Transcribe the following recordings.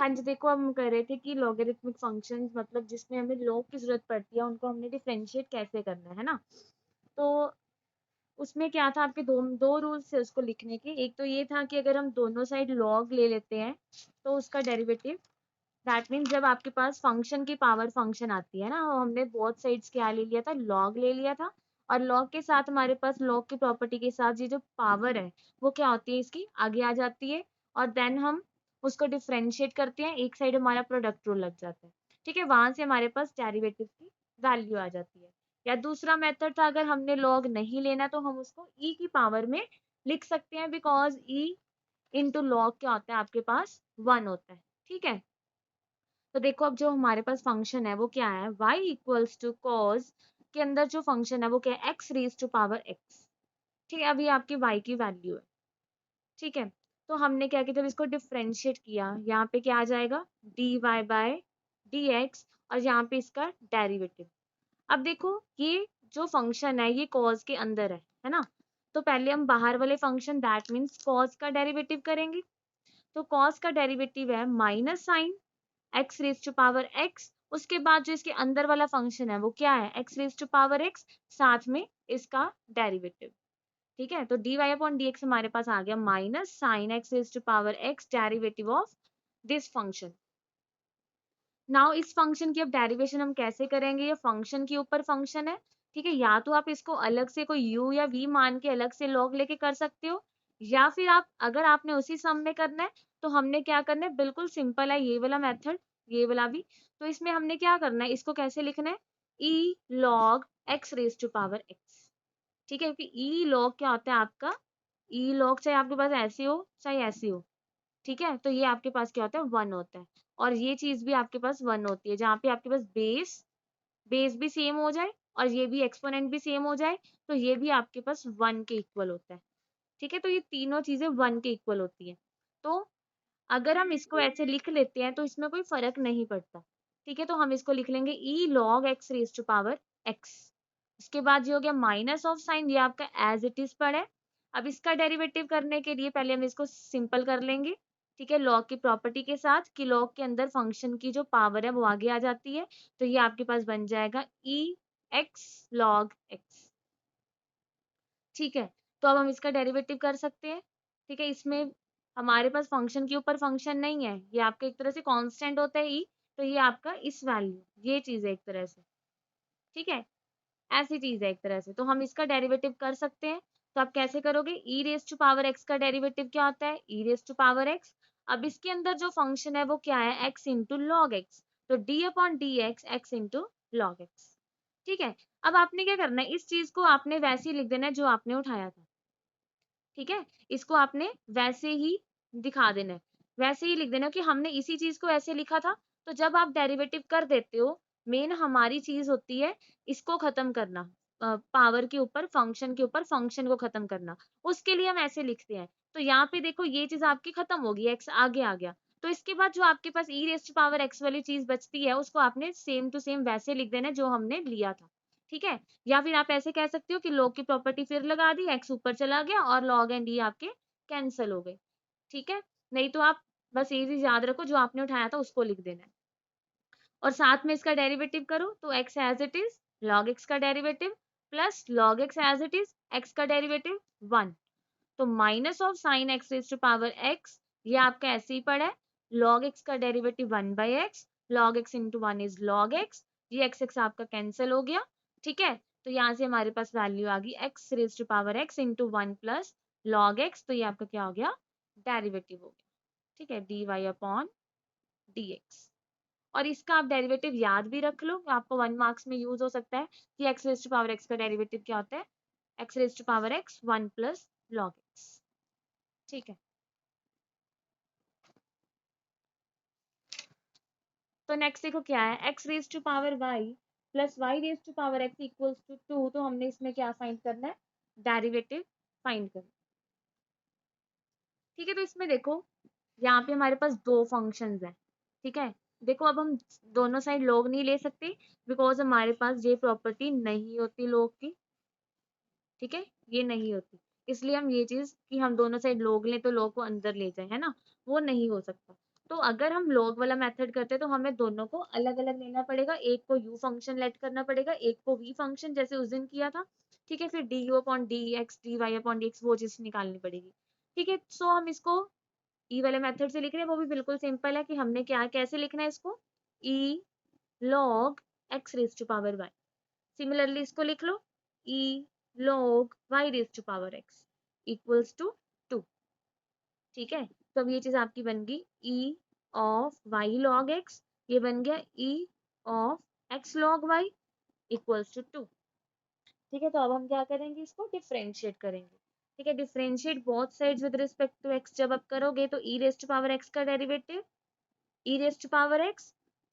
हाँ जी, देखो हम कह रहे थे कि लॉगरिथमिक फंक्शंस मतलब जिसमें हमें लॉग की ज़रूरत पड़ती है, उनको हमने डिफरेंशिएट कैसे करना है ना? तो उसमें क्या था आपके 2 रूल्स थे उसको लिखने के। एक तो ये था कि अगर हम दोनों साइड लॉग ले लेते हैं, तो उसका डेरिवेटिव दैट मीन्स जब आपके पास फंक्शन की पावर फंक्शन आती है ना, हमने बोथ साइड्स क्या ले लिया था, लॉग ले लिया था। और लॉग के साथ हमारे पास लॉग की प्रॉपर्टी के साथ ये जो पावर है वो क्या होती है, इसकी आगे आ जाती है। और देन हम उसको डिफरेंशिएट करते हैं, एक साइड हमारा प्रोडक्ट रूल लग जाता है। ठीक है, वहां से हमारे पास डेरिवेटिव की वैल्यू आ जाती है। या दूसरा मेथड था, अगर हमने लॉग नहीं लेना तो हम उसको ई की पावर में लिख सकते हैं, बिकॉज ई इंटू लॉग क्या होता है आपके पास 1 होता है। ठीक है, तो देखो अब जो हमारे पास फंक्शन है वो क्या है, y इक्वल्स टू कॉज के अंदर जो फंक्शन है वो क्या है, x raise to power x। ठीक है, अभी आपकी y की वैल्यू है। ठीक है, तो हमने क्या किया, जब इसको डिफरेंशिएट किया, यहाँ पे क्या आ जाएगा, dy बाय dx, और यहाँ पे इसका डेरिवेटिव। अब देखो ये जो फंक्शन है ये कॉज के अंदर है ना? तो पहले हम बाहर वाले फंक्शन दैट मीन्स कॉज का डेरिवेटिव करेंगे। तो कॉज का डेरिवेटिव है minus sine x raise to power x, उसके बाद जो इसके अंदर वाला फंक्शन है वो क्या है, x raise to power x, साथ में इसका डेरिवेटिव। ठीक है, तो dy अपॉन dx हमारे पास आ गया minus sine x raise to power x derivative of this function. Now इस फंक्शन की अब डेरिवेशन हम कैसे करेंगे, ये फंक्शन के ऊपर फंक्शन है। ठीक है, या तो आप इसको अलग से कोई u या v मान के अलग से log लेके कर सकते हो, या फिर आप अगर आपने उसी सम में करना है तो हमने क्या करना है, बिल्कुल सिंपल है ये वाला मेथड, ये वाला भी। तो इसमें हमने क्या करना है, इसको कैसे लिखना है, e log x raise to power x। ठीक है, क्योंकि e log क्या होता है आपका, e log चाहे आपके पास ऐसे हो चाहे ऐसे हो, ठीक है, तो ये आपके पास क्या होता है, 1 होता है। और ये चीज भी आपके पास 1 होती है, जहाँ पे आपके पास बेस बेस भी सेम हो जाए और ये भी एक्सपोनेंट भी सेम हो जाए, तो ये भी आपके पास 1 के इक्वल होता है। ठीक है, तो ये तीनों चीजें 1 के इक्वल होती है। तो अगर हम इसको ऐसे लिख लेते हैं तो इसमें कोई फर्क नहीं पड़ता। ठीक है, तो हम इसको लिख लेंगे e log x raise to power x. उसके बाद ये हो गया माइनस ऑफ साइन, ये आपका एज इट इज पड़ा है। अब इसका डेरिवेटिव करने के लिए पहले हम इसको सिंपल कर लेंगे। ठीक है, लॉग की प्रॉपर्टी के साथ कि लॉग के अंदर फंक्शन की जो पावर है वो आगे आ जाती है, तो ये आपके पास बन जाएगा ई एक्स लॉग एक्स। ठीक है, तो अब हम इसका डेरिवेटिव कर सकते हैं। ठीक है, इसमें हमारे पास फंक्शन के ऊपर फंक्शन नहीं है, ये आपका एक तरह से कांस्टेंट होता है ई, तो ये आपका इस वैल्यू, ये चीज है एक तरह से। ठीक है, ऐसी चीज है एक तरह से, तो हम इसका डेरिवेटिव कर सकते हैं। तो आप कैसे करोगे, ई रेज टू पावर एक्स का डेरिवेटिव क्या होता है, ई रेज टू पावर एक्स। अब इसके अंदर जो फंक्शन है वो क्या है, एक्स इंटू लॉग एक्स, तो D upon d x, x into log x. ठीक है, अब आपने क्या करना है, इस चीज को आपने वैसे ही लिख देना है जो आपने उठाया था। ठीक है, इसको आपने वैसे ही दिखा देना है, वैसे ही लिख देना कि हमने इसी चीज को ऐसे लिखा था। तो जब आप डेरिवेटिव कर देते हो, मेन हमारी चीज होती है इसको खत्म करना, पावर के ऊपर फंक्शन के ऊपर फंक्शन को खत्म करना, उसके लिए हम ऐसे लिखते हैं। तो यहाँ पे देखो ये चीज आपकी खत्म होगी, एक्स आगे आ गया। तो इसके बाद जो आपके पास ई रेस्ट पावर एक्स वाली चीज बचती है उसको आपने सेम टू सेम वैसे लिख देना है जो हमने लिया था। ठीक है, या फिर आप ऐसे कह सकते हो कि log की प्रॉपर्टी फिर लगा दी, एक्स ऊपर चला गया और log एंड ये आपके कैंसिल हो गए। ठीक है, नहीं तो आप बस ये चीज याद रखो, जो आपने उठाया था उसको लिख देना है और साथ में इसका डेरिवेटिव करो, तो x as it is log x का derivative plus log x as it is x का डेरिवेटिव 1। तो minus of sine x raise to power x, ये आपका ऐसे ही पड़ा है, log x का derivative 1 by x, log x into 1 is log x, ये x x आपका कैंसिल हो गया। ठीक है, तो यहाँ से हमारे पास वैल्यू आ गई x raise to power x into 1 plus log x, तो ये आपका क्या हो गया, डेरिवेटिव हो गया। ठीक है, dy अपॉन dx। और इसका आप डेरिवेटिव याद भी रख लो, आपको 1 मार्क्स में यूज हो सकता है कि x raise to power x का डेरिवेटिव क्या होता है, x raise to power x 1 plus log x। ठीक है, तो नेक्स्ट देखो क्या है, x raise to power y plus y raise to power x equals to 2, तो हमने इसमें क्या फाइंड करना है, डेरिवेटिव फाइंड करना है। ठीक है, तो इसमें देखो यहाँ पे हमारे पास दो फंक्शंस हैं। ठीक है, देखो अब हम दोनों साइड log नहीं ले सकते, बिकॉज हमारे पास ये प्रॉपर्टी नहीं होती log की। ठीक है, ये नहीं होती, इसलिए हम ये चीज कि हम दोनों साइड log लें तो log को अंदर ले जाए, है ना, वो नहीं हो सकता। तो अगर हम log वाला मेथड करते हैं तो हमें दोनों को अलग अलग लेना पड़ेगा, एक को u फंक्शन लेट करना पड़ेगा, एक को v फंक्शन जैसे उस दिन किया था। ठीक है, फिर du upon dx dy upon dx वो चीज निकालनी पड़ेगी। ठीक है, सो हम इसको e वाले मेथड से लिख रहे हैं, वो भी बिल्कुल सिंपल है कि हमने क्या कैसे लिखना है इसको, e log x raise to power y। Similarly इसको लिख लो, e log y raise to power x equals to 2। ठीक है, तो अब ये चीज आपकी बन गई e of y log x, ये बन गया e of x log y equals to 2। ठीक है, तो अब हम क्या करेंगे, इसको डिफरेंशिएट करेंगे। ठीक है, differentiate both sides with respect to x जब आप करोगे तो e raise to power x का derivative e raise to power x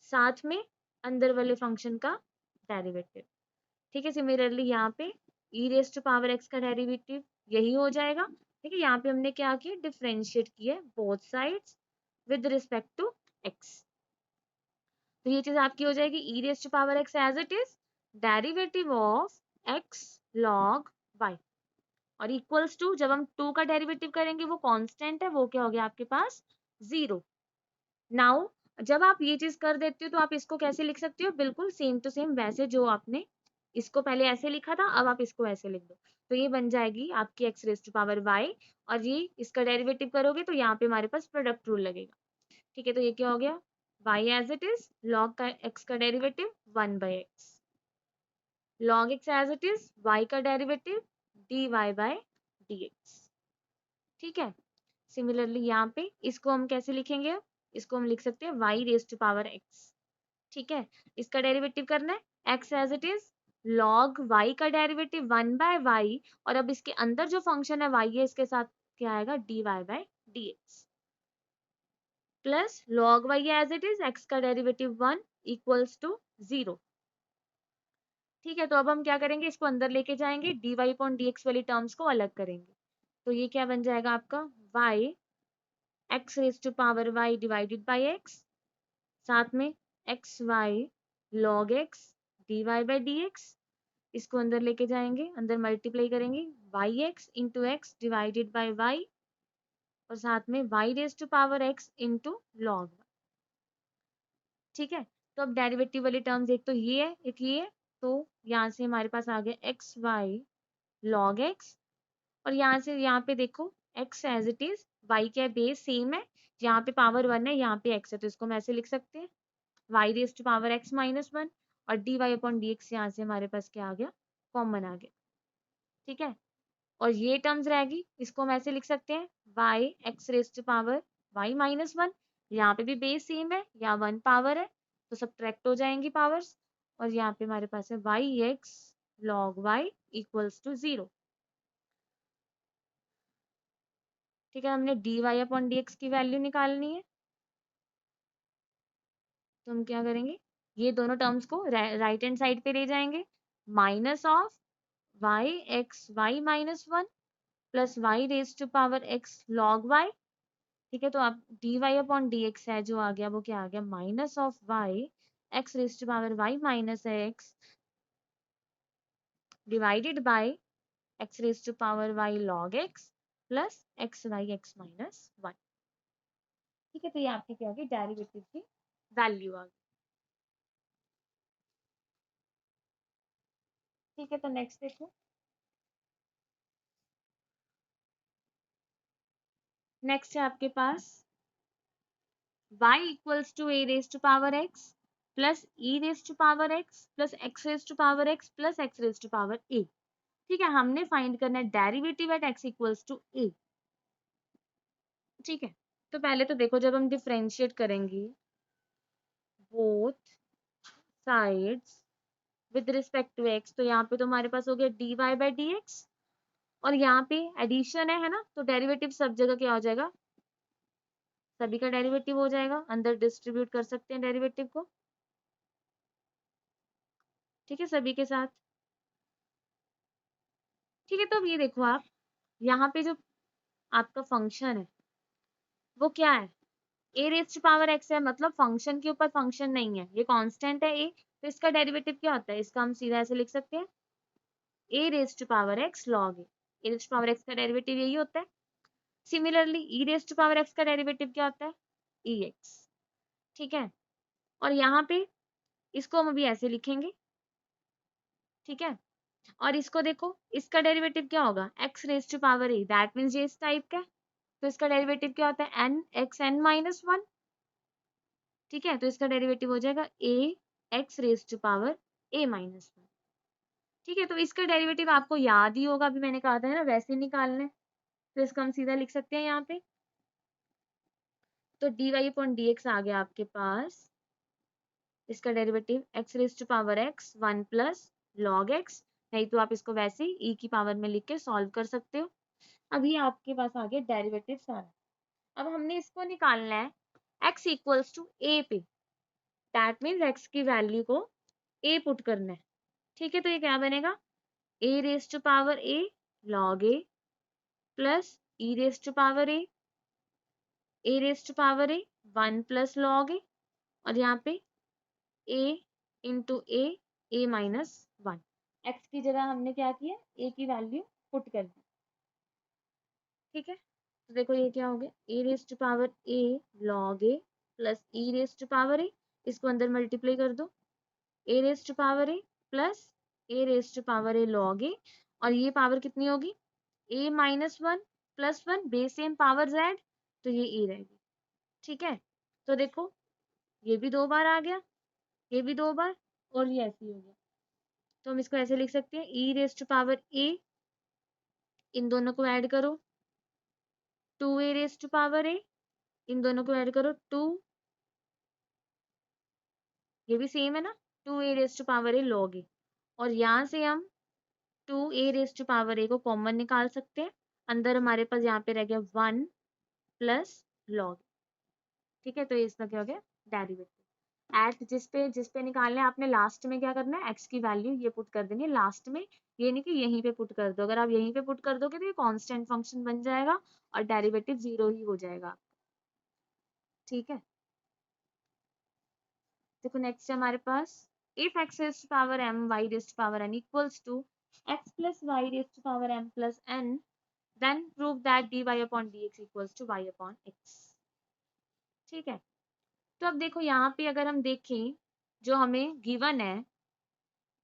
साथ में अंदर वाले फंक्शन का डेरिवेटिव। ठीक है, सिमिलरली यहाँ पे e raise to power x का डेरिवेटिव यही हो जाएगा। ठीक है, यहाँ पे हमने क्या किया, डिफरेंशिएट किया both sides with respect to x। तो ये चीज आपकी हो जाएगी e raise to power x as it is derivative of x log y और इक्वल्स टू, जब हम 2 का डेरिवेटिव करेंगे वो कांस्टेंट है, वो क्या हो गया आपके पास 0। नाउ जब आप ये चीज कर देते हो तो आप इसको कैसे लिख सकते हो, बिल्कुल सेम टू सेम वैसे जो आपने इसको पहले ऐसे लिखा था, अब आप इसको ऐसे लिख दो। तो ये बन जाएगी आपकी x raise to power y और ये इसका डेरिवेटिव करोगे तो यहाँ पे हमारे पास प्रोडक्ट रूल लगेगा। ठीक है, तो ये क्या हो गया, y as it is log का x का derivative 1/x log x as it is y का डेरिवेटिव dy by dx। ठीक है, सिमिलरली यहाँ पे इसको हम कैसे लिखेंगे, इसको हम लिख सकते हैं y raise to power x। ठीक है, इसका डेरिवेटिव करना है x as it is log y का डेरिवेटिव 1/y और अब इसके अंदर जो फंक्शन है y है इसके साथ क्या आएगा dy by dx plus log y as it is x का डेरिवेटिव 1 इक्वल्स टू 0। ठीक है, तो अब हम क्या करेंगे, इसको अंदर लेके जाएंगे, dy अपॉन dx वाली टर्म्स को अलग करेंगे। तो ये क्या बन जाएगा आपका y x raise to power y divided by x साथ में x y log x d y by d x, इसको अंदर लेके जाएंगे, अंदर मल्टीप्लाई करेंगे y x into x divided by y और साथ में y raise to power x into log. ठीक है, तो अब डेरिवेटिव वाली टर्म्स एक तो ये है एक ये है, तो यहाँ से हमारे पास आ गया एक्स वाई लॉग एक्स और यहाँ से यहाँ पे देखो x as it is y क्या बेस सेम है, यहाँ पे पावर 1 है यहाँ पे एक्स है, तो इसको हम ऐसे लिख सकते हैं y raise to power x minus 1 और dy अपॉन डी एक्स यहाँ से हमारे पास क्या आ गया, कॉमन आ गया। ठीक है, और ये टर्म्स रहेगी, इसको हम ऐसे लिख सकते हैं y x raise to power y minus 1, यहाँ पे भी बेस सेम है, यहाँ 1 पावर है तो सब्ट्रैक्ट हो जाएंगी पावर्स और यहाँ पे हमारे पास है y x log y equals to 0। ठीक है, हमने dy अपॉन डी एक्स की वैल्यू निकालनी है, तो हम क्या करेंगे, ये दोनों टर्म्स को राइट हैंड साइड पे ले जाएंगे, minus of y x y minus 1 plus y raise to power x log y। ठीक है, तो आप dy अपॉन डी एक्स है जो आ गया वो क्या आ गया, minus of y x raise to power y minus x divided by x raise to power y log x plus x y x minus 1। ठीक है, तो ये आपकी क्या होगी, डेरिवेटिव की वैल्यू आ गई। ठीक है, तो नेक्स्ट देखो, नेक्स्ट है आपके पास y equals to a raise to power x plus e raise to power x plus x raise to power x plus x raise to power a। ठीक है, हमने फाइंड करना है derivative at x equals to a। ठीक है, तो पहले तो देखो जब हम डिफरेंशिएट करेंगे both sides with respect to x तो यहाँ पे तो हमारे पास हो गया dy बाई डी एक्स और यहाँ पे एडिशन है ना, तो डेरिवेटिव सब जगह क्या हो जाएगा, सभी का डेरिवेटिव हो जाएगा, अंदर डिस्ट्रीब्यूट कर सकते हैं डेरिवेटिव को। ठीक है, सभी के साथ। ठीक है, तो अब ये देखो आप यहाँ पे जो आपका फंक्शन है वो क्या है, ए रेज टू पावर एक्स है, मतलब फंक्शन के ऊपर फंक्शन नहीं है, ये कांस्टेंट है ए, तो इसका डेरिवेटिव क्या होता है, इसका हम सीधा ऐसे लिख सकते हैं ए raise to power x log A raise to power x का डेरिवेटिव यही होता है। Similarly e raise to power x का डेरिवेटिव क्या होता है, EX, ठीक है। और यहाँ पे इसको हम अभी ऐसे लिखेंगे, ठीक है। और इसको देखो, इसका डेरिवेटिव क्या होगा, x raise to power a, that means ये इस टाइप का है, तो इसका डेरिवेटिव क्या होता है, n x n माइनस 1, ठीक है। तो इसका डेरिवेटिव हो जाएगा a x raise to power a minus 1, ठीक है। तो इसका डेरिवेटिव आपको याद ही होगा, अभी मैंने कहा था ना वैसे ही निकालना है, तो इसको हम सीधा लिख सकते हैं यहाँ पे। तो dy अपॉन dx आ गया आपके पास, इसका derivative x raise to power x 1 plus log x, नहीं तो आप इसको वैसे ही e की पावर में लिख के सॉल्व कर सकते हो। अभी आपके पास आ गया डेरिवेटिव सारा। अब हमने इसको निकालना है x इक्वल्स टू a पे, दैट मीन्स x की वैल्यू को a पुट करना है, ठीक है। तो ये क्या बनेगा, a raise to power a log a plus e raise to power a raise to power a 1 plus log a, और यहाँ पे a into a minus 1, x की जगह हमने क्या किया, a की वैल्यू पुट कर दी, ठीक है। तो देखो ये क्या हो गया, a raise to power a log a plus e raise to power a, इसको अंदर मल्टीप्लाई कर दो, a raise to power a plus a raise to power a log a, और ये पावर कितनी होगी, a minus 1 plus 1, base same power z, तो ये e रहेगी, ठीक है। तो देखो ये भी 2 बार आ गया, ये भी 2 बार, और ये ऐसे ही हो गया। तो हम इसको ऐसे लिख सकते हैं, e raise to power a, इन दोनों को ऐड करो 2a raise to power a, इन दोनों को ऐड करो 2, ये भी सेम है ना, 2a raise to power a log a, और यहाँ से हम 2a raise to power a को कॉमन निकाल सकते हैं, अंदर हमारे पास यहाँ पे रह गया 1 प्लस log, ठीक है। तो ये इसका क्या हो गया, डेरिवेटिव। एट जिस पे निकालना है आपने, लास्ट में क्या करना है, x की वैल्यू ये पुट कर देनी है लास्ट में, ये नहीं कि यहीं पे पुट कर दो, अगर आप यहीं पे पुट कर दोगे तो ये कांस्टेंट फंक्शन बन जाएगा और डेरिवेटिव 0 ही हो जाएगा, ठीक है। देखो नेक्स्ट है हमारे पास, if x raise to power m y raise to power n equals to x plus y raise to power m plus n, then prove that dy upon dx equals to y upon x, ठीक है। तो अब देखो यहाँ पे अगर हम देखें, जो हमें गिवन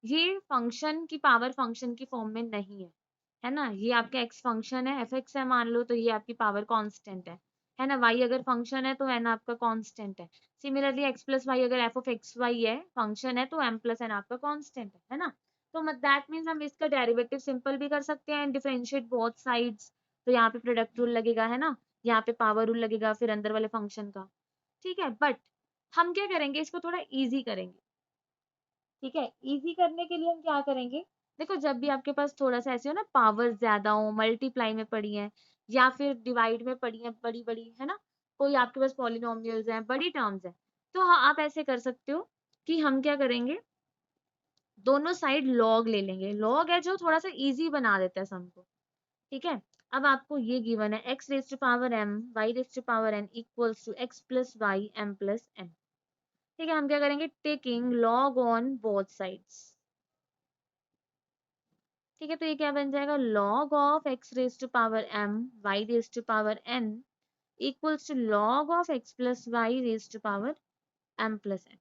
ये फंक्शन की पावर फंक्शन की फॉर्म में नहीं है ना, ये आपका x फंक्शन है, fx है मान लो, तो ये आपकी पावर कांस्टेंट है ना, y अगर फंक्शन है तो n आपका कांस्टेंट है। सिमिलरली x प्लस वाई अगर f ऑफ एक्स वाई है फंक्शन है, तो m प्लस n आपका कांस्टेंट है ना। तो दैट मीन्स हम इसका डेरिवेटिव सिंपल भी कर सकते हैं, डिफरेंशिएट बोथ साइड्स, तो यहाँ पे प्रोडक्ट रूल लगेगा, है ना, यहाँ पे पावर रूल लगेगा फिर अंदर वाले फंक्शन का, ठीक है। बट हम क्या करेंगे, इसको थोड़ा ईजी करेंगे, ठीक है। इजी करने के लिए हम क्या करेंगे, देखो जब भी आपके पास थोड़ा सा ऐसे हो ना, पावर ज्यादा हो, मल्टीप्लाई में पड़ी है या फिर डिवाइड में पड़ी है, बड़ी बड़ी है ना, कोई आपके पास पॉलिनोमियल्स हैं, बड़ी टर्म्स हैं, तो हाँ आप ऐसे कर सकते हो कि हम क्या करेंगे, दोनों साइड लॉग ले लेंगे, लॉग है जो थोड़ा सा इजी बना देता है सम को, ठीक है। अब आपको ये गिवन है x raise to power m y raise to power n equals to x plus y m plus n, ठीक है। हम क्या करेंगे, taking log on both sides, ठीक है। तो ये क्या बन जाएगा, log of x raise to power m y raise to power n equals to log of x plus y raise to power m plus n,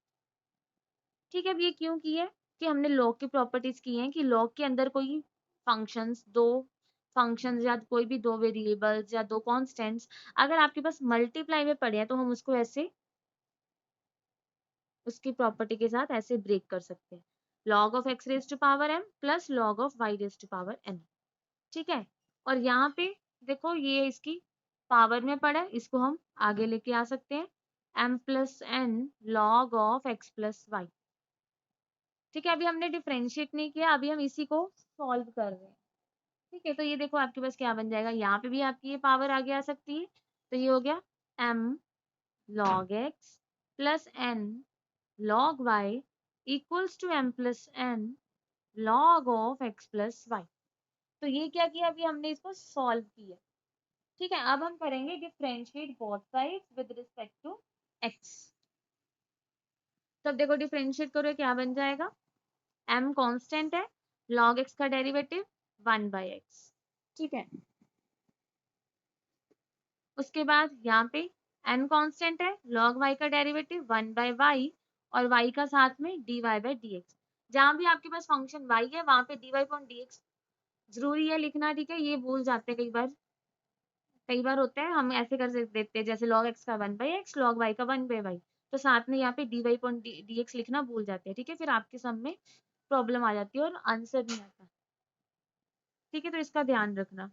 ठीक है। अब ये क्यों की है, कि हमने log की प्रॉपर्टीज की हैं कि log के अंदर कोई फंक्शंस, दो फंक्शंस या कोई भी दो वेरिएबल्स या दो कॉन्स्टेंट्स अगर आपके पास मल्टीप्लाई में पड़े हैं, तो हम उसको ऐसे उसकी प्रॉपर्टी के साथ ऐसे ब्रेक कर सकते हैं, log of x raise to power m plus log of y raise to power n, ठीक है। और यहाँ पे देखो ये इसकी पावर में पड़ा है, इसको हम आगे लेके आ सकते हैं, m plus n log of x plus y, ठीक है। अभी हमने डिफरेंशिएट नहीं किया, अभी हम इसी को सॉल्व कर रहे हैं, ठीक है। तो ये देखो आपके पास क्या बन जाएगा, यहाँ पे भी आपकी ये पावर आगे आ सकती है, तो ये हो गया m log x plus n log y equals to m plus n log of x plus y. तो ये क्या किया, अभी हमने इसको सॉल्व किया, ठीक है। अब हम करेंगे differentiate both sides with respect to x। तो अब देखो डिफरेंशिएट करो, क्या बन जाएगा, m कांस्टेंट है, log x का डेरिवेटिव 1/x, ठीक है। उसके बाद यहाँ पे n कांस्टेंट है, log y का डेरिवेटिव 1/y और y का साथ में dy/dx। जहां भी आपके पास फंक्शन y है वहां पे dy/dx जरूरी है लिखना, ठीक है। ये भूल जाते हैं कई बार होता है, हम ऐसे कर देते हैं जैसे log x का 1/x, log y का 1/y, तो साथ में यहाँ पे dy/dx लिखना भूल जाते हैं, ठीक है। फिर आपके सम में प्रॉब्लम आ जाती है और आंसर नहीं आता, ठीक है। तो इसका ध्यान रखना,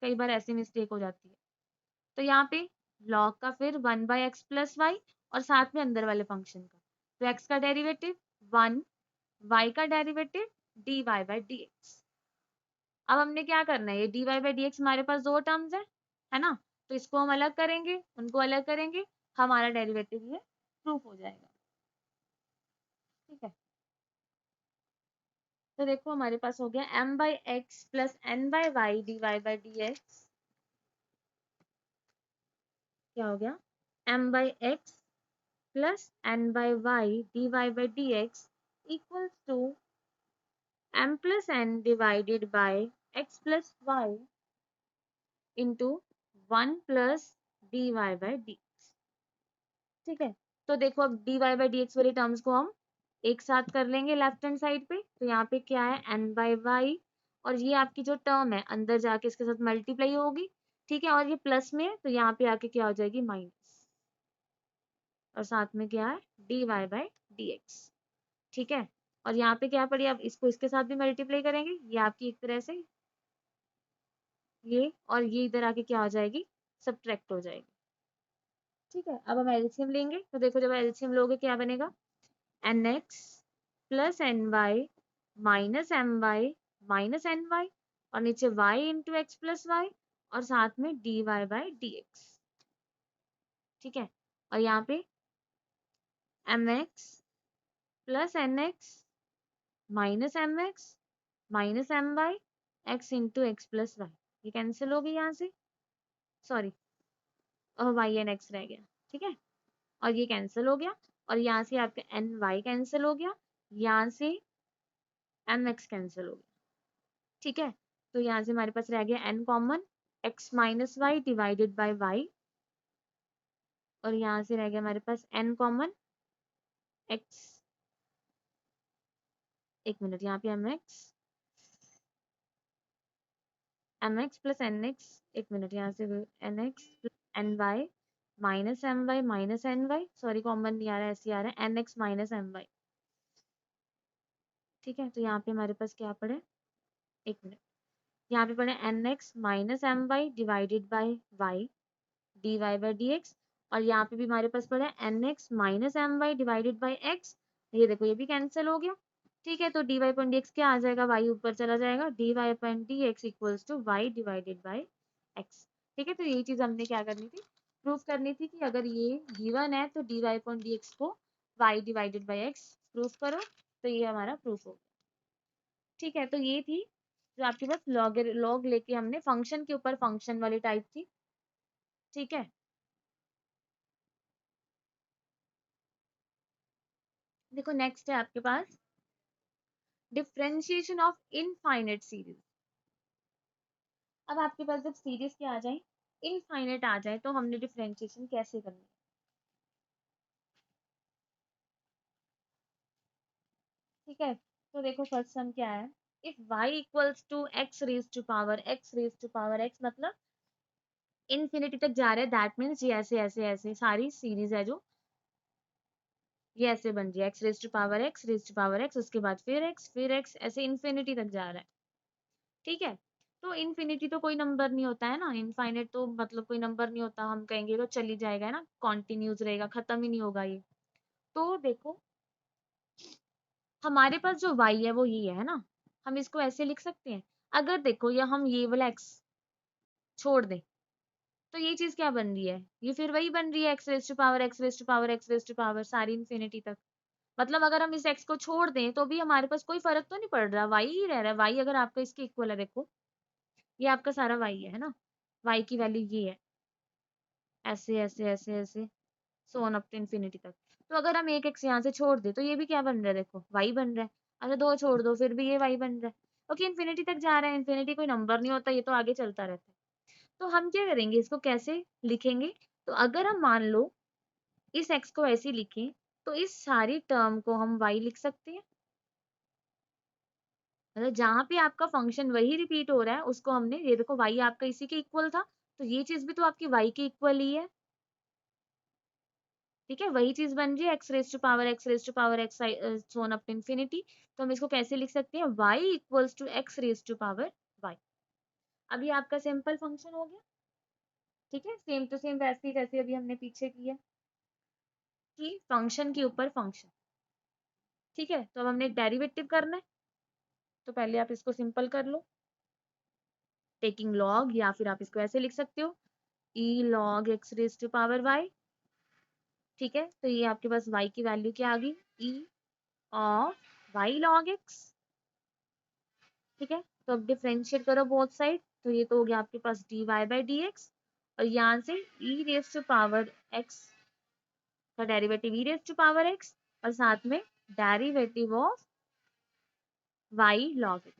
कई बार ऐसी मिस्टेक हो जाती है। तो यहाँ पे log का फिर 1/x प्लस वाई और साथ में अंदर वाले फंक्शन का, तो x का डेरिवेटिव 1, y का डेरिवेटिव dy/dx। अब हमने क्या करना है, ये dy/dx हमारे पास दो टर्म्स है ना, तो इसको हम अलग करेंगे, उनको अलग करेंगे, हमारा डेरिवेटिव ये प्रूफ हो जाएगा, ठीक है। तो देखो हमारे पास हो गया m/x प्लस n/y dy/dx। क्या हो गया, m/x plus n/y dy/dx equals to m plus n divided by x plus y into 1 plus dy/dx, ठीक है। तो देखो अब dy/dx वाले टर्म्स को हम एक साथ कर लेंगे लेफ्ट हैंड साइड पे, तो यहाँ पे क्या है n/y और ये आपकी जो टर्म है अंदर जाके इसके साथ मल्टीप्लाई होगी, ठीक है। और ये प्लस में है तो यहाँ पे आके क्या हो जाएगी माइनस, और साथ में क्या है dy/dx, ठीक है। और यहाँ पे क्या पड़ी, अब इसको इसके साथ भी मल्टीप्लाई करेंगे, ये आपकी एक तरह से ये और ये इधर आके क्या हो जाएगी, सब्ट्रैक्ट हो जाएगी, ठीक है। अब हम एलसीएम लेंगे, तो देखो जब एलसीएम लोगे क्या बनेगा, nx plus ny minus my minus ny और नीचे y into x plus y और साथ में dy/dx, ठीक है। और यहाँ पे mx plus nx minus mx minus my x into x plus y, ये कैंसिल हो गई यहाँ से, सॉरी और y एंड x रह गया, ठीक है। और ये कैंसिल हो गया और यहाँ से आपका एन वाई कैंसिल हो गया, यहाँ से एम एक्स कैंसिल हो गया, ठीक है। तो यहाँ से हमारे पास रह गया n common, x minus y divided by y, और यहाँ से रह गया हमारे पास एन कॉमन एक्स, एक मिनट, यहाँ पे m x plus n x, एक मिनट, यहाँ से n x plus n y minus n y, sorry common नहीं आ रहा है, ऐसे आ रहा है n x minus m y, ठीक है। तो यहाँ पे हमारे पास क्या पड़े, एक मिनट, यहाँ पे पड़े n x minus m y divided by y dy/dx, और यहाँ पे भी हमारे पास पड़ा है n x minus m y divided by x, ये देखो ये भी कैंसिल हो गया, ठीक है। तो dy/dx क्या आ जाएगा, y ऊपर चला जाएगा, dy/dx equals to y divided by x, ठीक है। तो यही चीज हमने क्या करनी थी, प्रूफ करनी थी कि अगर ये गिवन है तो dy/dx को y divided by x proof करो, तो ये हमारा प्रूफ हो गया, ठीक है। तो ये थी जो आपके पास लॉग लेके हमने फंक्शन के ऊपर फंक्शन वाली टाइप थी, ठीक है। देखो नेक्स्ट है आपके पास डिफरेंशिएशन ऑफ इनफाइनाइट सीरीज। अब आपके पास जब सीरीज क्या आ जाए, इनफाइनाइट आ जाए, तो हमने डिफरेंशिएशन कैसे करनी है, ठीक है। तो देखो फर्स्ट सम क्या है, if y equals to x raise to power x मतलब इन्फिनिटी तक जा रहे हैं, दैट मीन्स ये ऐसे ऐसे ऐसे सारी सीरीज है जो ये ऐसे बन रही है, x raise to power x उसके बाद फिर x ऐसे इन्फिनिटी तक जा रहा है, ठीक है। तो इन्फिनिटी तो कोई नंबर नहीं होता है ना, इनफाइनाइट तो मतलब कोई नंबर नहीं होता, हम कहेंगे तो चली जाएगा है ना, कॉन्टिन्यूस रहेगा, खत्म ही नहीं होगा ये। तो देखो हमारे पास जो y है वो ये है ना, हम इसको ऐसे लिख सकते हैं, अगर देखो या हम ये वाला x छोड़ दें तो ये चीज क्या बन रही है, ये फिर वही बन रही है x raise to power x raise to power सारी इन्फिनिटी तक, मतलब अगर हम इस x को छोड़ दें तो भी हमारे पास कोई फर्क तो नहीं पड़ रहा, y ही रह रहा है, y अगर आपका इसके इक्वल है, देखो ये आपका सारा y है ना, y की वैल्यू ये है, ऐसे ऐसे ऐसे ऐसे so on up to infinity तक। तो अगर हम एक x यहाँ से छोड़ दे तो ये भी क्या बन रहा है, देखो y बन रहा है, अच्छा दो छोड़ दो फिर भी ये y बन रहा है, ओके इन्फिनिटी तक जा रहा है, इन्फिनिटी कोई नंबर नहीं होता, ये तो आगे चलता रहता है। तो हम क्या करेंगे, इसको कैसे लिखेंगे, तो अगर हम मान लो इस x को ऐसे लिखें तो इस सारी टर्म को हम y लिख सकते हैं। मतलब जहां पे आपका फंक्शन वही रिपीट हो रहा है उसको हमने, ये देखो y आपका इसी के इक्वल था, तो ये चीज भी तो आपकी y के इक्वल ही है। ठीक है, वही चीज बन रही है x raise to power x so on up to infinity. तो हम इसको कैसे लिख सकते हैं, y equals to x raise to power y। अब ये आपका सिंपल फंक्शन हो गया। ठीक है, सेम टू सेम वैसे ही जैसे अभी हमने पीछे किया कि फंक्शन के ऊपर फंक्शन। ठीक है, तो अब हमने डेरिवेटिव करना है, तो पहले आप इसको सिंपल कर लो टेकिंग लॉग, या फिर आप इसको ऐसे लिख सकते हो e log x raise to power y। ठीक है, तो ये आपके पास y की वैल्यू क्या आ गई, e of y log x। ठीक है, तो अब डिफरेंशिएट करो बोथ साइड, तो ये तो हो गया आपके पास dy बाई डी एक्स, और यहाँ से e raise to power x का derivative e raise to power x, और साथ में derivative of y log x।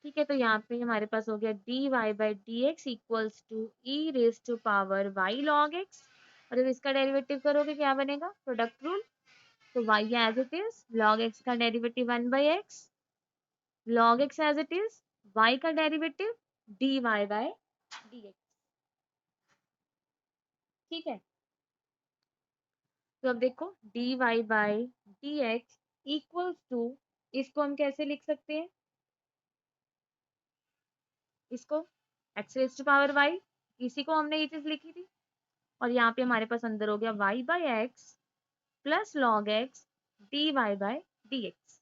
ठीक है, तो यहाँ पे हमारे पास हो गया dy by d x equals to e raise to power y log x, और जब इसका डेरिवेटिव करोगे क्या बनेगा, प्रोडक्ट रूल, तो y as it is, log x का derivative 1 by x, log x as it is, y का derivative dy by dx। ठीक है, तो अब देखो dy by dx equals to, इसको हम कैसे लिख सकते हैं, इसको x raise to power y, इसी को हमने ये चीज लिखी थी, और यहाँ पे हमारे पास अंदर हो गया y by x plus log x d y by d x.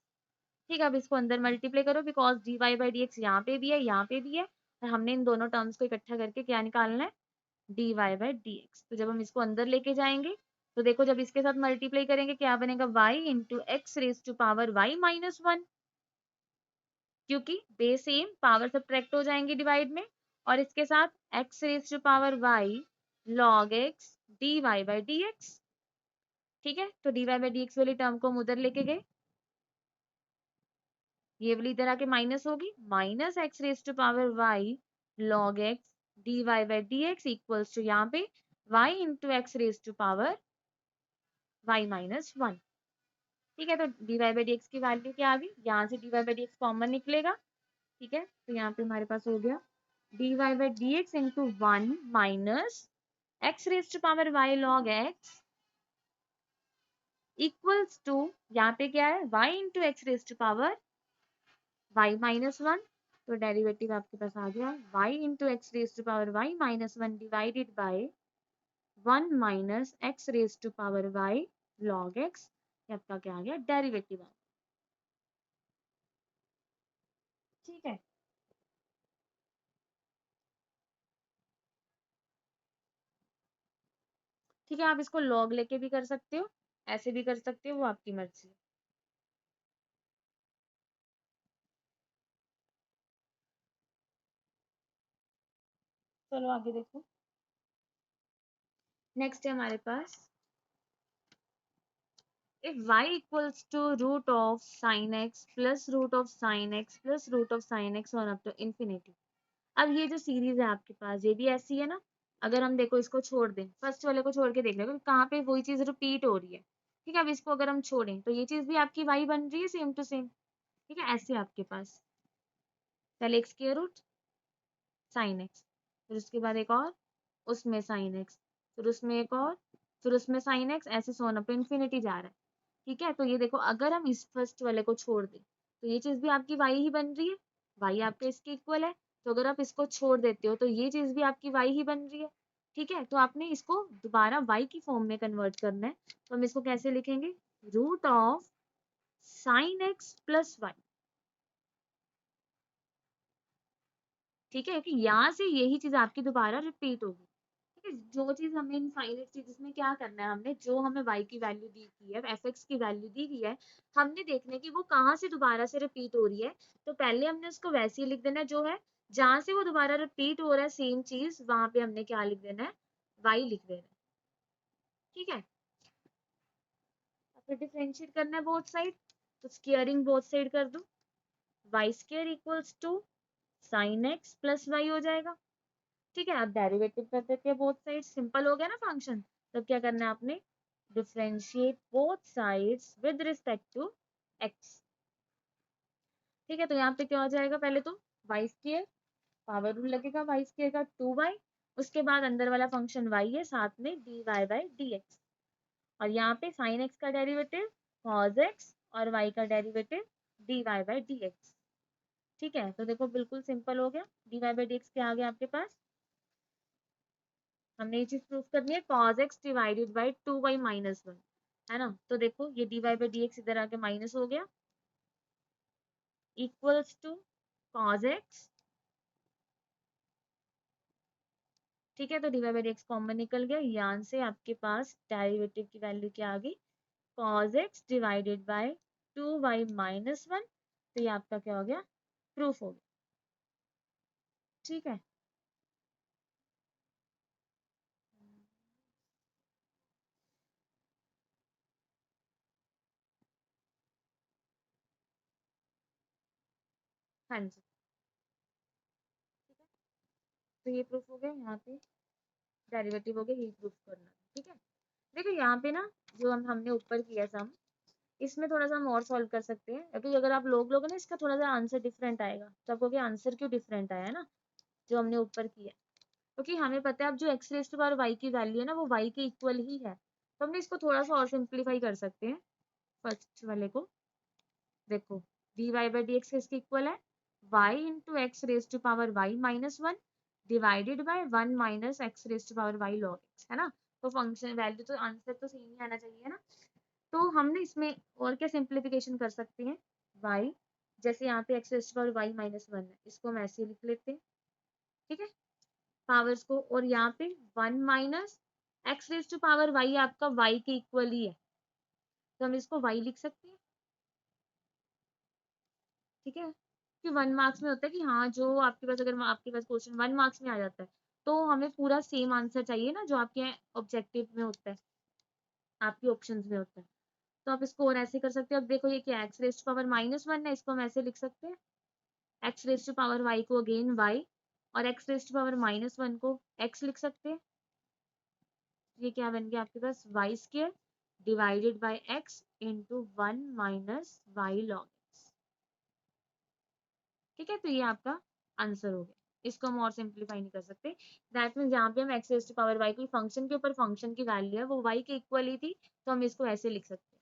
ठीक है, अब इसको अंदर मल्टीप्लाई करो because d y by d x यहाँ पे भी है, यहाँ पे भी है, और हमने इन दोनों टर्म्स को इकट्ठा करके क्या निकालना है, d y by d x. तो जब हम इसको अंदर लेके जाएंगे तो देखो जब इसके साथ मल्टीप्लाई करेंगे क्या बनेगा, y into x raise to power y minus one, क्योंकि बेस सेम, पावर सब्ट्रैक्ट हो जाएंगे डिवाइड में, और इसके साथ x raise to power y log x dy by dx। ठीक है, तो dy बाई dx वाली टर्म को हम उधर लेके गए, ये वाली इधर आके माइनस होगी, minus x raise to power y log x d y by d x equals to यहाँ पे y into x raise to power y minus one. ठीक है, तो d y by d x की वैल्यू क्या आ गई, यहाँ से d y by d x common निकलेगा। ठीक है, तो यहाँ पे हमारे पास हो गया d y by d x into one minus x raise to power y log x equals to, यहाँ पे क्या है, y into x raise to power y minus one. तो डेरिवेटिव आपके पास आ गया y into x raise to power y minus one divided by one minus x raise to power y log x। ये आपका क्या आ गया, डेरिवेटिव आ। ठीक है, ठीक है, आप इसको लॉग लेके भी कर सकते हो, ऐसे भी कर सकते हो, वो आपकी मर्जी है। चलो आगे देखो, नेक्स्ट है हमारे पास if y equals to root of sin x plus root of sin x plus root of sin x on up to infinity। अब ये जो सीरीज है आपके पास ये भी ऐसी है ना, अगर हम देखो इसको छोड़ दें, फर्स्ट वाले को छोड़ के देख लो कहाँ पे वही चीज रिपीट हो रही है। ठीक है, अब इसको अगर हम छोड़ें तो ये चीज भी आपकी y बन रही है सेम टू सेम। ठीक है, ऐसे आपके पास पहले एक स्क्वायर रूट साइन एक्स, फिर उसके बाद एक और, उसमें साइन एक्स, फिर उसमें एक और, फिर उसमें साइन एक्स, ऐसे सोन अप इन्फिनिटी जा रहा है। ठीक है, तो ये देखो अगर हम इस फर्स्ट वाले को छोड़ दें तो ये चीज भी आपकी y ही बन रही है, y आपके इसके इक्वल है, तो अगर आप इसको छोड़ देते हो तो ये चीज भी आपकी y ही बन रही है। ठीक है, तो आपने इसको दोबारा y की फॉर्म में कन्वर्ट करना है, तो हम इसको कैसे लिखेंगे, root of sine x plus y. ठीक है, कि यहाँ से यही चीज आपकी दोबारा रिपीट होगी। ठीक है, जो चीज हमें इनफाइनाइट चीज में क्या करना है, हमने जो हमें y की वैल्यू दी गई है, एफ एक्स की वैल्यू दी गई है, हमने देखना है कि वो कहाँ से दोबारा से रिपीट हो रही है। तो पहले हमने उसको वैसे ही लिख देना है जो है, जहां से वो दोबारा रिपीट हो रहा है सेम चीज, वहां पे हमने क्या लिख देना है, y लिख देना है। ठीक है, अब फिर डिफरेंशिएट करना है बोथ साइड, तो स्क्वायरिंग बोथ साइड कर दो, y square equals to sine x plus y हो जाएगा। ठीक है, आप डेरिवेटिव कर देते हैं बोथ साइड, सिंपल हो गया ना फंक्शन। तो क्या करना है आपने, differentiate both sides with respect to x. ठीक है, तो यहाँ पे क्या हो जाएगा, पहले तो वाई स्क्वायर, पावर रूल लगेगा वाई स्क्वायर का 2y, उसके बाद अंदर वाला फंक्शन y है, साथ में dy बाई डी एक्स, और यहाँ पे साइन एक्स का डेरिवेटिव cos x और y का derivative dy by d x. ठीक है, तो देखो बिल्कुल सिंपल हो गया, dy बाई डी एक्स क्या आ गया आपके पास, हमने ये चीज प्रूव करनी है, cos x divided by 2y minus 1, है ना। तो देखो ये dy बाई डी एक्स इधर आके माइनस हो गया, इक्वल्स टू cos x। ठीक है, तो dy by d x common निकल गया, यहाँ से आपके पास डेरिवेटिव की वैल्यू क्या आ गई, cos x divided bye 2y minus 1। तो ये आपका क्या हो गया, प्रूफ हो गया। ठीक है, हाँ जी, ठीक है, तो ये प्रूफ हो गया, यहाँ पे डेरिवेटिव हो गया, यही प्रूफ करना है। ठीक है, देखो यहाँ पे ना जो हमने ऊपर किया सम, इसमें थोड़ा सा हम और सॉल्व कर सकते हैं, क्योंकि अगर आप लोग लोगे ना इसका थोड़ा सा आंसर डिफरेंट आएगा, तो आप कहोगे आंसर क्यों डिफरेंट आया है ना, जो हमने ऊपर किया, क्योंकि हमें पता है अब जो x raise to power y की वैल्यू है ना वो वाई के इक्वल ही है, तो हमने इसको थोड़ा सा और सिंप्लीफाई कर सकते हैं। फर्स्ट वाले को देखो, d y by d x किसके इक्वल है, y into x raise to power y minus 1 divided by 1 minus x raise to power y log x, है ना। तो फंक्शन वैल्यू तो आंसर तो सेम ही आना चाहिए ना। तो हमने इसमें और क्या सिंप्लीफिकेशन कर सकते हैं, y, जैसे यहाँ पे x raise to power y minus 1 है, इसको हम ऐसे लिख लेते हैं। ठीक है, पावर्स को, और यहाँ पे 1 minus x raise to power y आपका y के इक्वल ही है, तो हम इसको y लिख सकते हैं। ठीक है, कि 1 मार्क्स में होता है कि हाँ जो आपके पास, अगर आपके पास क्वेश्चन 1 मार्क्स में आ जाता है तो हमें पूरा सेम आंसर चाहिए ना जो आपके ऑब्जेक्टिव में होता है, आपके ऑप्शंस में होता है। तो आप इसको और ऐसे कर सकते हैं, अब देखो ये क्या, x raise to power minus 1 है, इसको हम ऐसे लिख सकते हैं, x raise to power y को अगेन वाई, और x raise to power minus 1 को एक्स लिख सकते हैं। ये क्या बन गया आपके पास, y square divided by x into 1 minus y log x. ठीक है, तो ये आपका आंसर हो गया, इसको हम और सिंप्लीफाई नहीं कर सकते। दैट मीन्स यहाँ पे हम x raise to power y कोई फंक्शन के ऊपर फंक्शन की वैल्यू है वो वाई के इक्वल ही थी, तो हम इसको ऐसे लिख सकते हैं।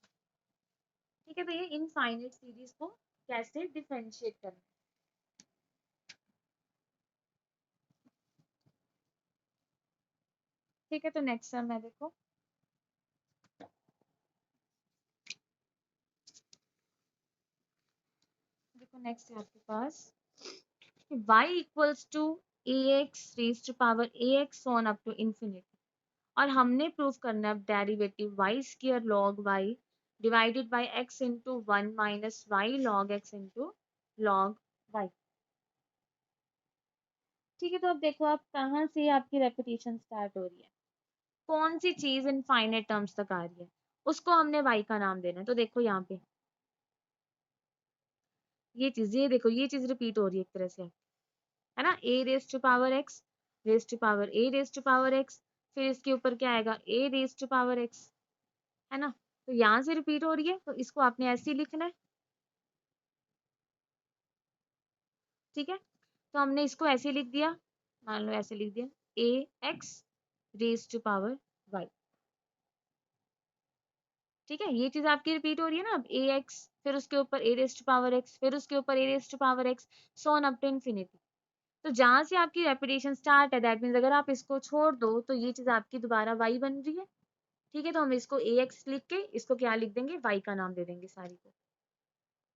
ठीक है, तो ये इनफाइनाइट सीरीज को कैसे डिफरेंशिएट करना है। ठीक है, तो नेक्स्ट सम है, देखो देखो नेक्स्ट है आपके पास y इक्वल्स टू a x raise to power a x on up to infinity, और हमने प्रूव करना है derivative y square log y divided by x into 1 minus y log x into log y. ठीक है, तो अब देखो आप कहाँ से आपकी रेपिटेशन स्टार्ट हो रही है, कौन सी चीज इनफाइनाइट टर्म्स तक आ रही है, उसको हमने वाई का नाम देना है। तो देखो यहाँ पे ये चीज, ये देखो ये चीज रिपीट हो रही है एक तरह से, है ना, a raise to power x raise to power a raise to power x, फिर इसके ऊपर क्या आएगा, a raise to power x, है ना। तो यहाँ से रिपीट हो रही है, तो इसको आपने ऐसे ही लिखना है। ठीक है, तो हमने इसको ऐसे लिख दिया, मान लो ऐसे लिख दिया, a x raise to power y. ठीक है, ये चीज आपकी रिपीट हो रही है ना, अब ए एक्स फिर उसके ऊपर a raise to power x फिर उसके ऊपर a raise to power x, so on up to infinity. तो जहां से आपकी रेपिटेशन स्टार्ट है, दैट मीन्स अगर आप इसको छोड़ दो तो ये चीज आपकी दोबारा वाई बन रही है। ठीक है, तो हम इसको ए एक्स लिख के इसको क्या लिख देंगे, वाई का नाम दे देंगे सारी को।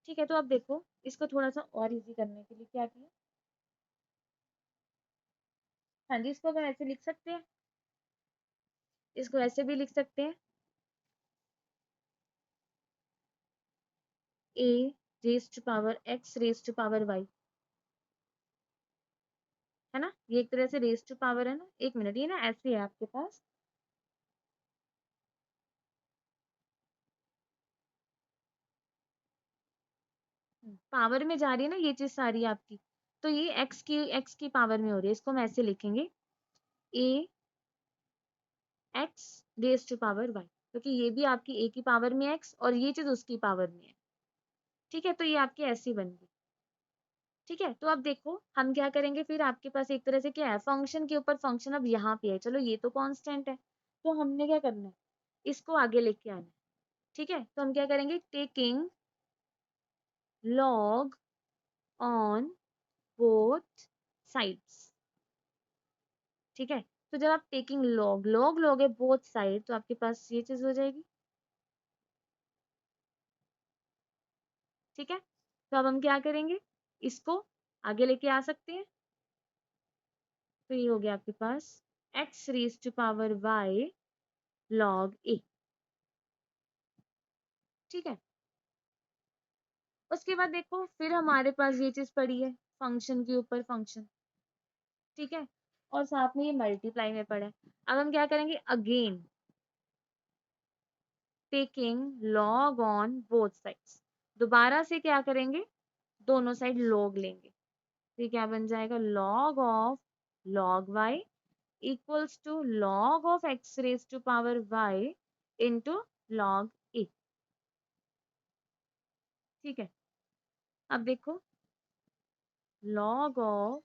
ठीक है, तो अब देखो इसको थोड़ा सा और इजी करने के लिए क्या किया, हाँ जी, इसको हम ऐसे लिख सकते हैं, इसको ऐसे भी लिख सकते हैं, ए raise to power x raise to power y, है ना, ये एक तरह से रेज टू पावर है ना, एक मिनट, ये ना ऐसे है आपके पास, पावर में जा रही है ना ये चीज सारी आपकी, तो ये एक्स की पावर में हो रही है, इसको हम ऐसे लिखेंगे, a x raise to power y, क्योंकि ये भी आपकी ए की पावर में एक्स और ये चीज उसकी पावर में है। ठीक है, तो ये आपकी ऐसी बन गई। ठीक है, तो अब देखो हम क्या करेंगे, फिर आपके पास एक तरह से क्या है, फंक्शन के ऊपर फंक्शन अब यहाँ पे है। चलो ये तो कांस्टेंट है, तो हमने क्या करना है, इसको आगे लेके आना है। ठीक है, तो हम क्या करेंगे, taking log on both sides. ठीक है, तो जब आप टेकिंग लॉग लॉग लोगे बोथ साइड, तो आपके पास ये चीज हो जाएगी। ठीक है, तो अब हम क्या करेंगे, इसको आगे लेके आ सकते हैं। तो ये हो गया आपके पास x raise to power y log a. ठीक है, उसके बाद देखो फिर हमारे पास ये चीज पड़ी है, फंक्शन के ऊपर फंक्शन। ठीक है, और साथ में ये मल्टीप्लाई में पड़ा है। अब हम क्या करेंगे, again taking log on both sides, दोबारा से क्या करेंगे, दोनों साइड लॉग लेंगे। तो ये क्या बन जाएगा, log of log y equals to log of x raise to power y into log a. ठीक है, अब देखो log of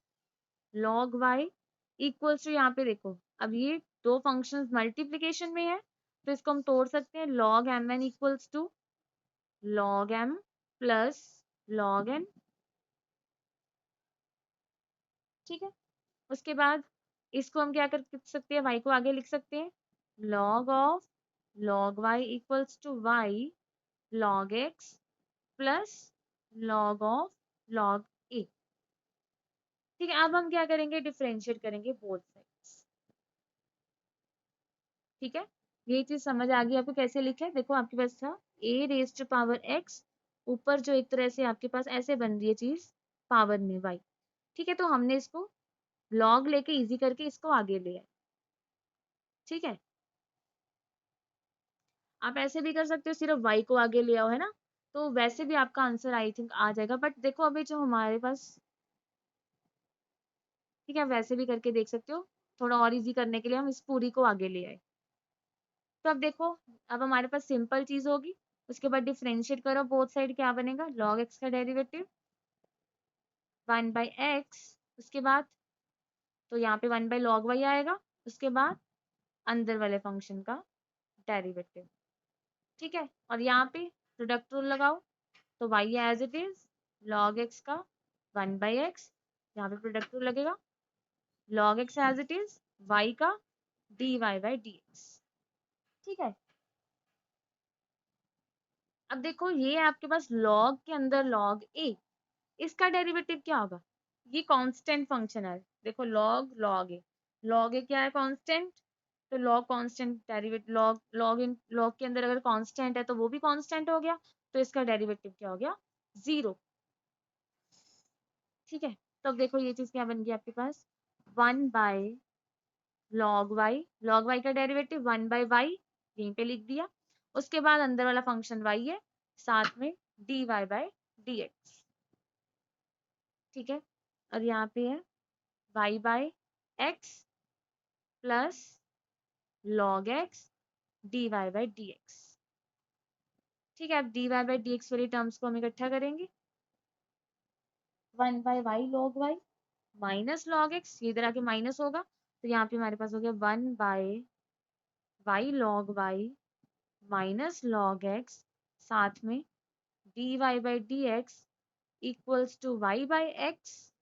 log y equals to, यहाँ पे देखो अब ये दो फंक्शंस मल्टीप्लिकेशन में है, तो इसको हम तोड़ सकते हैं, log m n equals to log m plus log n. ठीक है, उसके बाद इसको हम क्या कर सकते हैं, वाई को आगे लिख सकते हैं, log of log y equals to y log x plus log of log a. ठीक है, अब हम क्या करेंगे, डिफरेंशिएट करेंगे बोथ साइड्स। ठीक है, ये चीज समझ आ गई आपको कैसे लिखा है। देखो आपके पास था ए रेज टू पावर एक्स, ऊपर जो एक तरह से आपके पास ऐसे बन रही है चीज पावर में वाई। ठीक है, तो हमने इसको लॉग लेके इजी करके इसको आगे ले आए। ठीक है, आप ऐसे भी कर सकते हो, सिर्फ वाई को आगे ले आओ, है ना, तो वैसे भी आपका आंसर आई थिंक आ जाएगा। बट देखो अभी जो हमारे पास, ठीक है, वैसे भी करके देख सकते हो, थोड़ा और इजी करने के लिए हम इस पूरी को आगे ले आए। तो अब देखो, अब हमारे पास सिंपल चीज होगी, उसके बाद डिफरेंशिएट करो बोथ साइड, क्या बनेगा, लॉग एक्स का डेरिवेटिव 1/x, उसके बाद तो यहाँ पे 1/log y आएगा, उसके बाद अंदर वाले फंक्शन का डेरिवेटिव। ठीक है, और यहाँ पे प्रोडक्ट रूल लगाओ, तो y as it is log x का 1/x, यहाँ पे प्रोडक्ट रूल लगेगा, log x as it is y का dy/dx। ठीक है, अब देखो ये आपके पास log के अंदर log a, इसका डेरिवेटिव क्या होगा, ये कांस्टेंट फंक्शन है। देखो log a क्या है, कांस्टेंट, तो log कांस्टेंट डेरिवेटिव, log के अंदर अगर कांस्टेंट है तो वो भी कांस्टेंट हो गया, तो इसका डेरिवेटिव क्या हो गया, 0। ठीक है, तो अब देखो ये चीज क्या बन गई आपके पास, 1/log y का डेरिवेटिव 1/y, यहीं पे लिख दिया, उसके बाद अंदर वाला फंक्शन y है, साथ में dy/dx। ठीक है, और यहाँ पे है y/x plus log x dy/dx। ठीक है, अब dy/dx वाली टर्म्स को हम इकट्ठा करेंगे, 1/y log y minus log x, ये इधर आके माइनस होगा, तो यहाँ पे हमारे पास हो गया 1/y log y minus log x, साथ में dy/dx इक्वल्स टू y/x।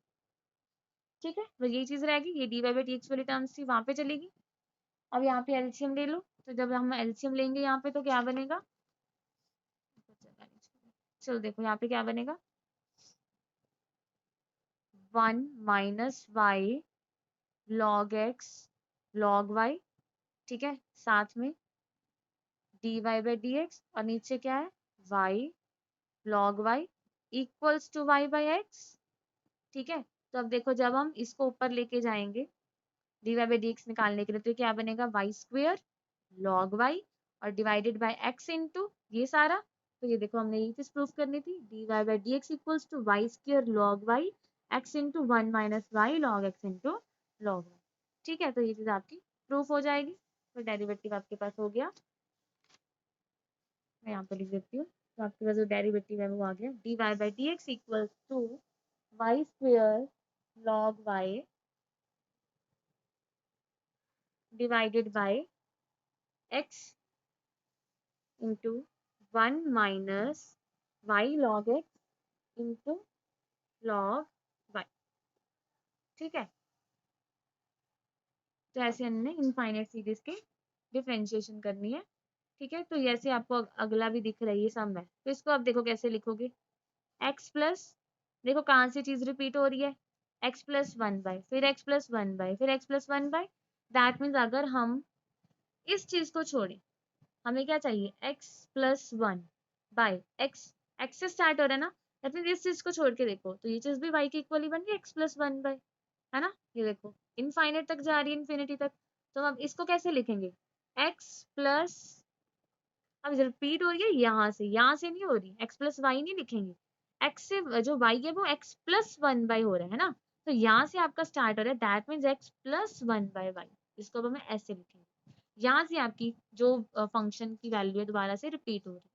ठीक है, तो ये चीज रहेगी, ये dy/dx वाली टर्म्स थी वहां पे चलेगी। अब यहाँ पे एलसीएम ले लो, तो जब हम एलसीएम लेंगे यहाँ पे तो क्या बनेगा, चलो देखो यहाँ पे क्या बनेगा, 1 - y log x log y। ठीक है, साथ में dy/dx, और नीचे क्या है, y log y equals to y/x। ठीक है, तो अब देखो जब हम इसको ऊपर लेके जाएंगे dy/dx निकालने के लिए, तो क्या बनेगा, y² log y और डिवाइडेड बाय x इंटू ये सारा, तो ये देखो हमने ये चीज प्रूफ करनी थी, dy/dx equals to y² log y x into 1 - y log x into log y। ठीक है, तो ये चीज आपकी प्रूफ हो जाएगी। तो डेरिवेटिव आपके पास हो गया, मैं यहाँ पे लिख देती हूँ। तो आपके पास जो डेरिवेटिव है वो आ गया, dy by d x equal to y square log y divided by x into 1 minus y log x into log y. ठीक है, तो ऐसे हमने इनफाइनाइट सीरीज की डिफरेंशिएशन करनी है। ठीक है, तो जैसे आपको अगला भी दिख रही है सम है, तो इसको आप देखो कैसे लिखोगे, एक्स प्लस, देखो कहाँ से चीज रिपीट हो रही है, एक्स प्लस वन बाय, फिर एक्स प्लस वन बाय, फिर x plus one by. That means अगर हम इस चीज को छोड़ें, हमें क्या चाहिए, x plus one by x, x से स्टार्ट हो रहा है ना, दैट मीन्स इस चीज को छोड़ के देखो तो ये चीज भी वाई की इक्वली बन गई, एक्स प्लस वन बाय, है ना। ये देखो इनफाइनाइट तक जा रही है, इन्फिनिटी तक। तो अब इसको कैसे लिखेंगे, एक्स प्लस, अब रिपीट हो रही है यहाँ से नहीं हो रही, एक्स प्लस वाई नहीं लिखेंगे, एक्स से जो वाई है वो एक्स प्लस वन बाई हो रहा है ना, तो यहाँ से आपका स्टार्ट हो रहा है, that means x plus one by y. इसको अब हमें ऐसे लिखेंगे, यहाँ से आपकी जो फंक्शन की वैल्यू है दोबारा से रिपीट हो रही है।